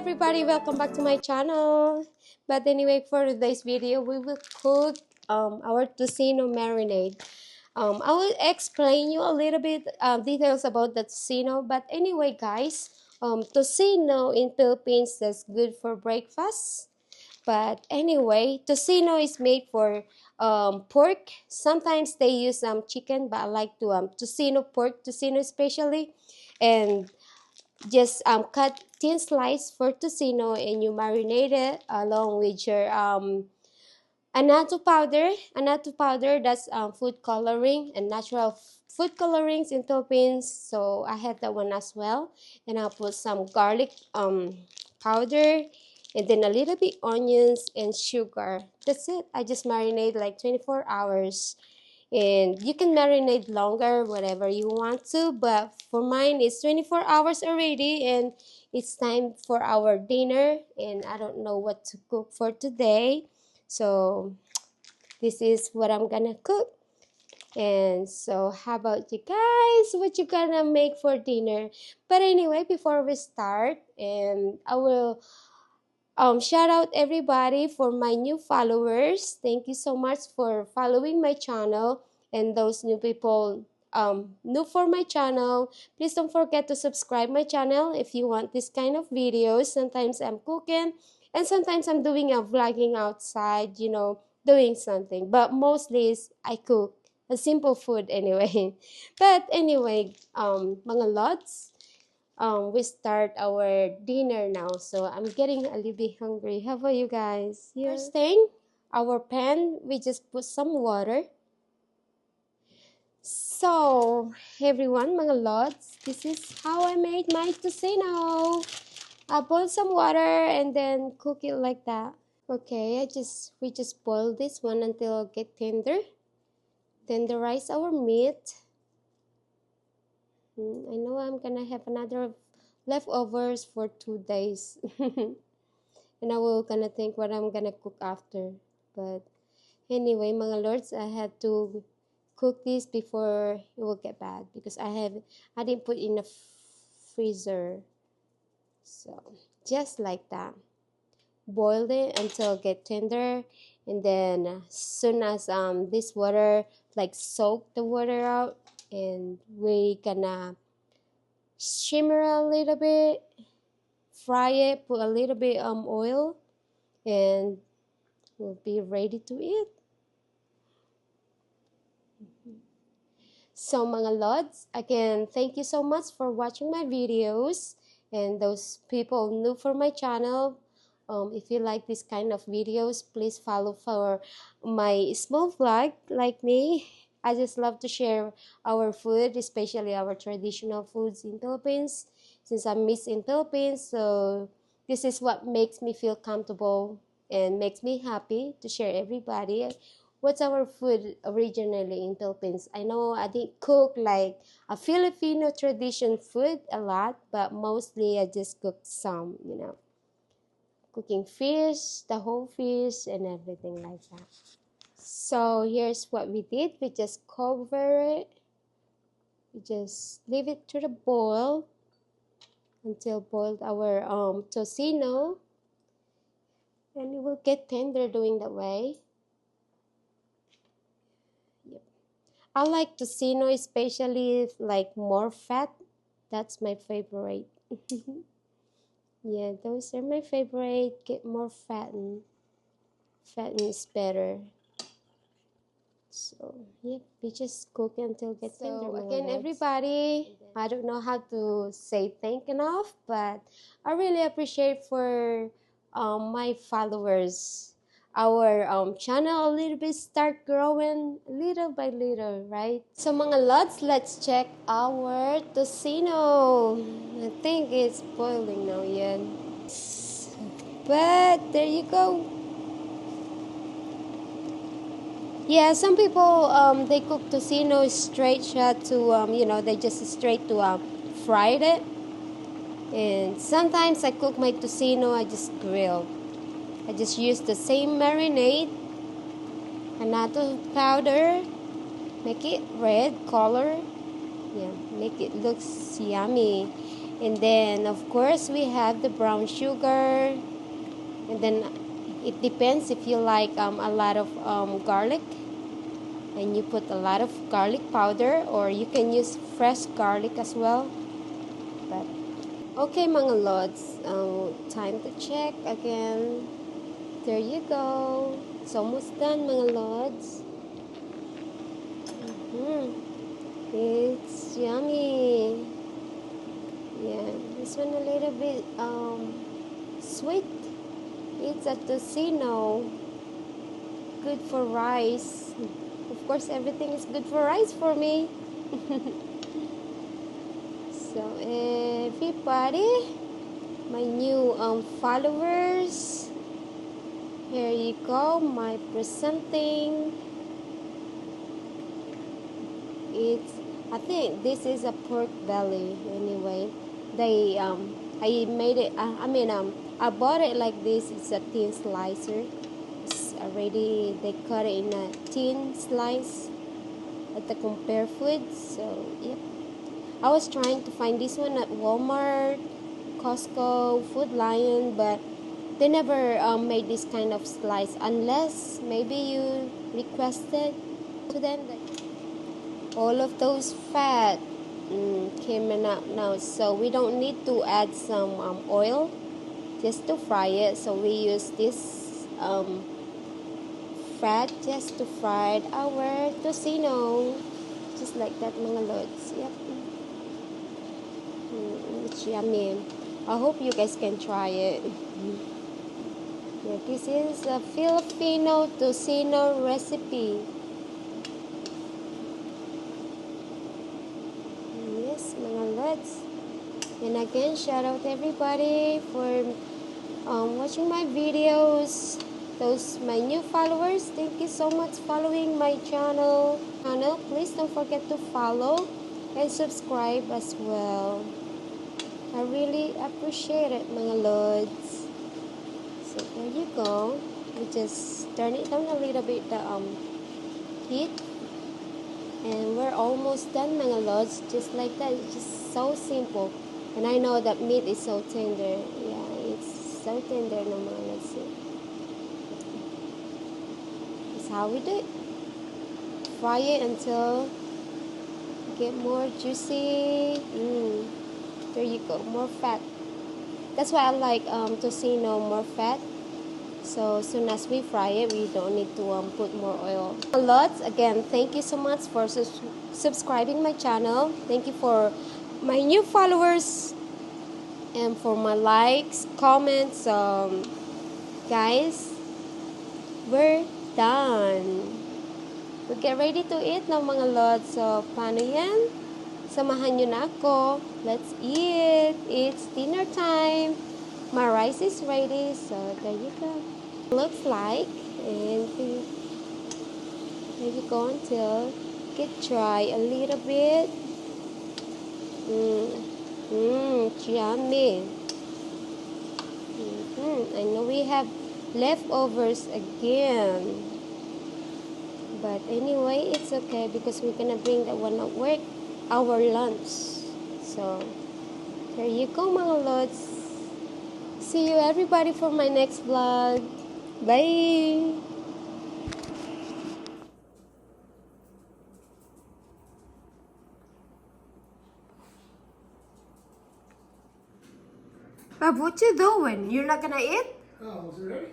everybody, welcome back to my channel. But anyway, for today's video we will cook our tocino marinade. I will explain you a little bit details about the tocino, but anyway guys, tocino in Philippines is good for breakfast. But anyway, tocino is made for pork. Sometimes they use chicken, but I like to tocino, pork tocino especially. And just cut thin slice for tocino, and you marinate it along with your annatto powder. Annatto powder, that's food coloring and natural food colorings in Philippines. So I had that one as well. And I'll put some garlic powder, and then a little bit onions and sugar. That's it. I just marinate like 24 hours. And you can marinate longer, whatever you want to, but for mine it's 24 hours already, and it's time for our dinner, and I don't know what to cook for today, so this is what I'm gonna cook. And so how about you guys, what you gonna make for dinner? But anyway, before we start, and I will shout out everybody for my new followers. Thank you so much for following my channel, and those new people new for my channel, please don't forget to subscribe my channel if you want this kind of videos. Sometimes I'm cooking, and sometimes I'm doing a vlogging outside, doing something, but mostly is I cook a simple food anyway. But anyway, mga lods, we start our dinner now, so I'm getting a little bit hungry. How about you guys? First thing, our pan, we just put some water. So everyone, mga lods, this is how I made my tocino. I boil some water and then cook it like that. Okay, we just boil this one until it get tender. Tenderize our meat. I know I'm gonna have another leftovers for 2 days. And I will gonna think what I'm gonna cook after. But anyway, mga lords, I had to cook this before it will get bad, because I didn't put in a freezer. So just like that, boiled it until it get tender, and then as soon as this water like soak the water out, and we gonna shimmer a little bit, fry it, put a little bit oil, and we'll be ready to eat. So mga lods, again, thank you so much for watching my videos, and those people new for my channel, if you like this kind of videos, please follow for my small vlog like me. I just love to share our food, especially our traditional foods in Philippines, since I'm Miss in Philippines. So this is what makes me feel comfortable and makes me happy to share everybody what's our food originally in Philippines. I know I didn't cook like a Filipino tradition food a lot, but mostly I just cooked some, cooking fish, the whole fish, and everything like that. So here's what we did. We just cover it. We just leave it to the boil until boiled our tocino, and it will get tender doing that way. I like tocino, especially like more fat. That's my favorite. Yeah, those are my favorite. Get more fattened. Fattened is better. So yeah, we just cook until get tender. So again, everybody, I don't know how to say thank enough, but I really appreciate for my followers. Our channel a little bit start growing little by little, right? So mga lods, let's check our tocino. I think it's boiling now, yeah. But there you go. Yeah, some people they cook tocino straight shot to they just straight to fried it. And sometimes I cook my tocino, I just grill. I just use the same marinade, annatto powder, make it red color. Yeah, make it looks yummy. And then, of course, we have the brown sugar. And then it depends if you like a lot of garlic. And you put a lot of garlic powder, or you can use fresh garlic as well. But okay, mga lods, time to check again. There you go. It's almost done, mga lods. It's yummy. Yeah, this one a little bit sweet. It's a tocino. Good for rice. Of course, everything is good for rice for me. So everybody, my new followers, here you go. My presenting. I think this is a pork belly. Anyway, I made it. I bought it like this. It's a thin slicer. It's already they cut it in a thin slice at the Compare Foods. So yep. I was trying to find this one at Walmart, Costco, Food Lion, but they never made this kind of slice unless maybe you requested to them that all of those fat came out now, so we don't need to add some oil just to fry it. So we use this fat just to fry our tocino, just like that, mga lods. Yep. It's yummy. I hope you guys can try it. Yeah, this is a Filipino tocino recipe. Yes, mga lods. And again, shout out to everybody for watching my videos. Those my new followers, thank you so much following my channel. Please don't forget to follow and subscribe as well. I really appreciate it, mga lods. So there you go. We just turn it down a little bit, the heat. And we're almost done, mga lods. Just like that. It's just so simple. And I know that meat is so tender. Yeah, it's so tender, no, mga lods. That's how we do it. Fry it until get more juicy. There you go, more fat. That's why I like tocino, more fat. So as soon as we fry it, we don't need to put more oil. A lot. Again, thank you so much for subscribing my channel. Thank you for my new followers and for my likes, comments. Guys, we're done. We get ready to eat na, mga lods. So paano yan? Samahan nyo na ako. Let's eat. It's dinner time. My rice is ready. So there you go. Looks like. And there you go until get dry a little bit. Yummy. I know we have leftovers again. But anyway, it's okay because we're gonna bring that one at work. Our lunch. So there you go, mga lods. See you everybody for my next vlog. Bye. Bob, what you doing? You're not gonna eat? Oh, is it ready?